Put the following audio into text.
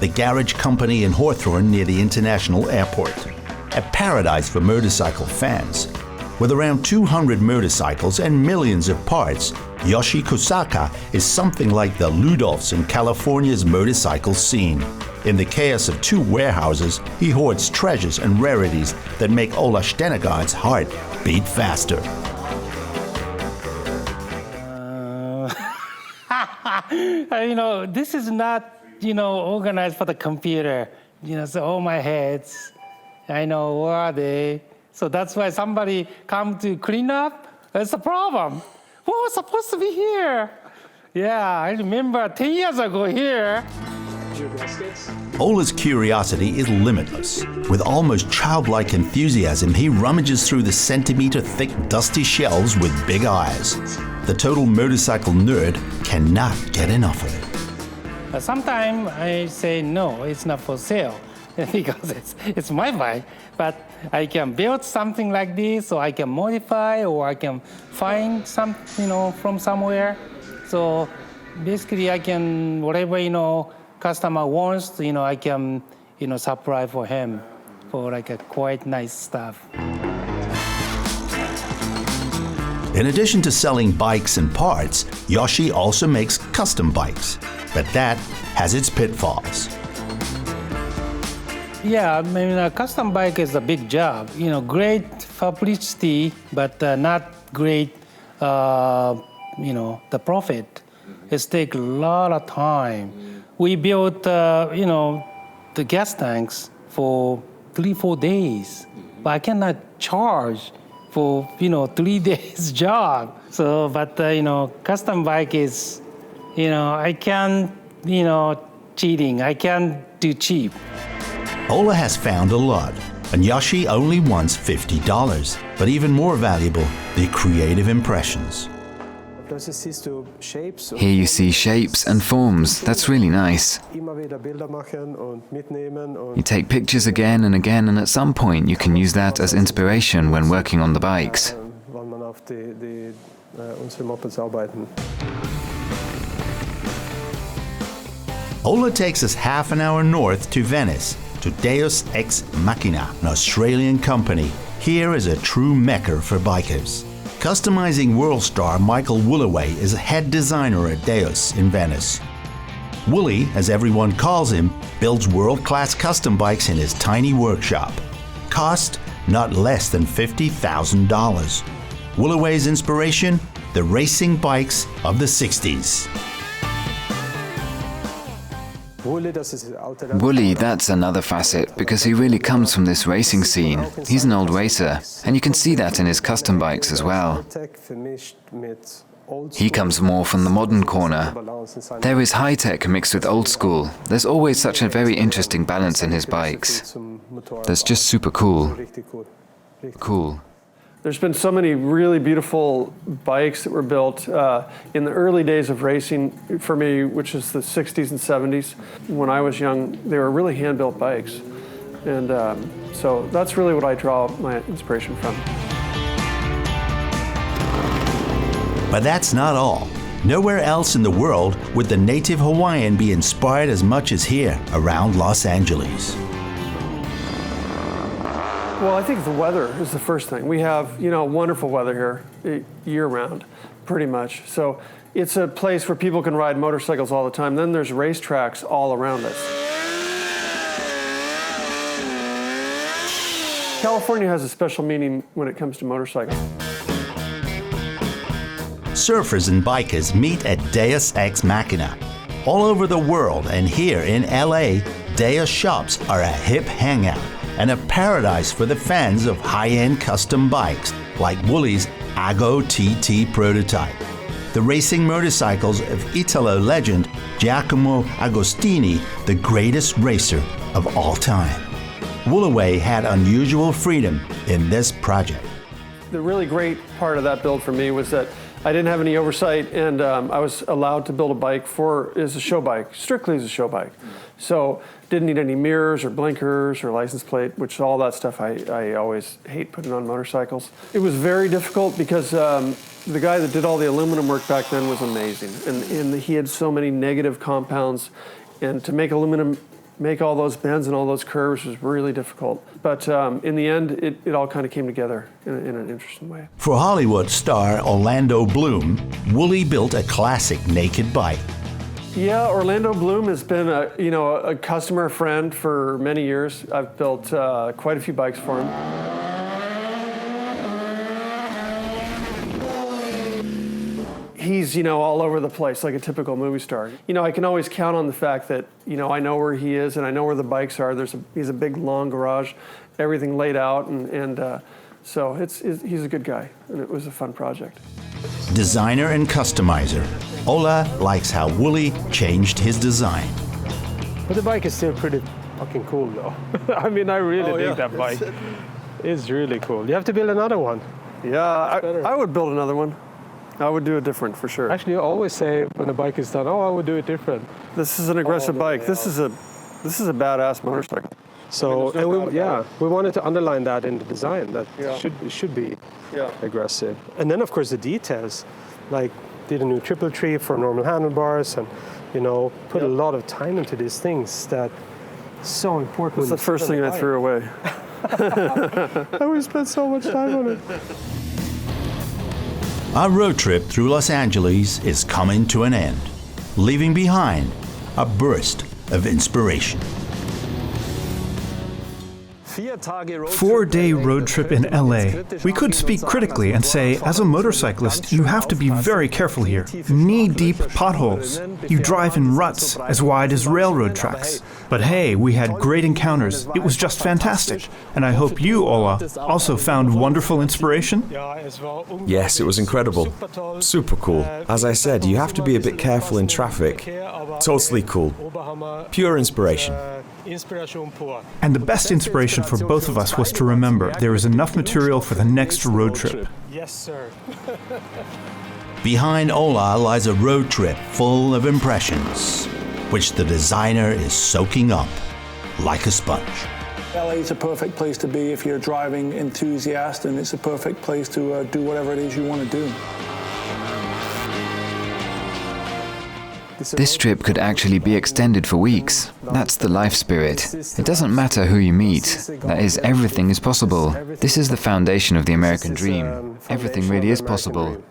the garage company in Hawthorne near the international airport. A paradise for motorcycle fans. With around 200 motorcycles and millions of parts, Yoshi Kosaka is something like the Ludolfs in California's motorcycle scene. In the chaos of two warehouses, he hoards treasures and rarities that make Ola Stenegard's heart beat faster. This is not, organized for the computer. So all my heads, where are they? So that's why somebody come to clean up. That's a problem. What was supposed to be here? Yeah, I remember 10 years ago here. Ola's curiosity is limitless. With almost childlike enthusiasm, he rummages through the centimeter-thick dusty shelves with big eyes. The total motorcycle nerd cannot get enough of it. Sometimes I say, no, it's not for sale, because it's my bike. But I can build something like this, or I can modify, or I can find some, from somewhere. So basically, I can, whatever, customer wants, I can, supply for him for like a quite nice stuff. In addition to selling bikes and parts, Yoshi also makes custom bikes. But that has its pitfalls. Yeah, a custom bike is a big job. Great publicity, but not great, the profit. It takes a lot of time. We built, the gas tanks for 3-4 days, but I cannot charge for, 3 days job. So, but, custom bike is, I can't, cheating. I can't do cheap. Ola has found a lot, and Yoshi only wants $50. But even more valuable, the creative impressions. Here you see shapes and forms. That's really nice. You take pictures again and again, and at some point you can use that as inspiration when working on the bikes. Ola takes us half an hour north to Venice, to Deus Ex Machina, an Australian company. Here is a true mecca for bikers. Customizing world star Michael Woolaway is a head designer at Deus in Venice. Wooly, as everyone calls him, builds world-class custom bikes in his tiny workshop. Cost not less than $50,000. Woolaway's inspiration? The racing bikes of the 60s. Wooly, that's another facet, because he really comes from this racing scene. He's an old racer, and you can see that in his custom bikes as well. He comes more from the modern corner. There is high-tech mixed with old school. There's always such a very interesting balance in his bikes. That's just super cool. Cool. There's been so many really beautiful bikes that were built in the early days of racing for me, which is the 60s and 70s. When I was young, they were really hand-built bikes. And so that's really what I draw my inspiration from. But that's not all. Nowhere else in the world would the native Hawaiian be inspired as much as here, around Los Angeles. Well, I think the weather is the first thing. We have, wonderful weather here year-round, pretty much. So it's a place where people can ride motorcycles all the time. Then there's racetracks all around us. California has a special meaning when it comes to motorcycles. Surfers and bikers meet at Deus Ex Machina. All over the world and here in LA, Deus shops are a hip hangout and a paradise for the fans of high-end custom bikes like Wooly's Ago TT prototype. The racing motorcycles of Italo legend Giacomo Agostini, the greatest racer of all time. Woolaway had unusual freedom in this project. The really great part of that build for me was that I didn't have any oversight, and I was allowed to build a bike as a show bike, strictly as a show bike. So didn't need any mirrors or blinkers or license plate, which all that stuff I always hate putting on motorcycles. It was very difficult because the guy that did all the aluminum work back then was amazing. And he had so many negative compounds. And to make aluminum make all those bends and all those curves was really difficult. But in the end, it all kind of came together in an interesting way. For Hollywood star Orlando Bloom, Wooly built a classic naked bike. Yeah, Orlando Bloom has been a customer friend for many years. I've built quite a few bikes for him. He's, all over the place like a typical movie star. I can always count on the fact that, I know where he is and I know where the bikes are. He's a big, long garage, everything laid out, and so he's a good guy, and it was a fun project. Designer and customizer, Ola likes how Wooly changed his design. But the bike is still pretty fucking cool, though. I mean, I really dig that bike. It's really cool. You have to build another one. Yeah, I would build another one. I would do it different, for sure. Actually, you always say when the bike is done, I would do it different. This is an aggressive bike. This is a badass motorcycle. So, we wanted to underline that in the design, that it should be aggressive. And then, of course, the details, like did a new triple tree for normal handlebars, and put a lot of time into these things that so important. It's the first thing I threw away. And we spent so much time on it. Our road trip through Los Angeles is coming to an end, leaving behind a burst of inspiration. 4-day road trip in LA. We could speak critically and say, as a motorcyclist, you have to be very careful here. Knee-deep potholes. You drive in ruts as wide as railroad tracks. But hey, we had great encounters. It was just fantastic. And I hope you, Ola, also found wonderful inspiration? Yes, it was incredible. Super cool. As I said, you have to be a bit careful in traffic. Totally cool. Pure inspiration. And the best inspiration for both of us was to remember there is enough material for the next road trip. Yes, sir. Behind Ola lies a road trip full of impressions, which the designer is soaking up like a sponge. LA is a perfect place to be if you're a driving enthusiast, and it's a perfect place to do whatever it is you want to do. This trip could actually be extended for weeks. That's the life spirit. It doesn't matter who you meet. That is, everything is possible. This is the foundation of the American dream. Everything really is possible.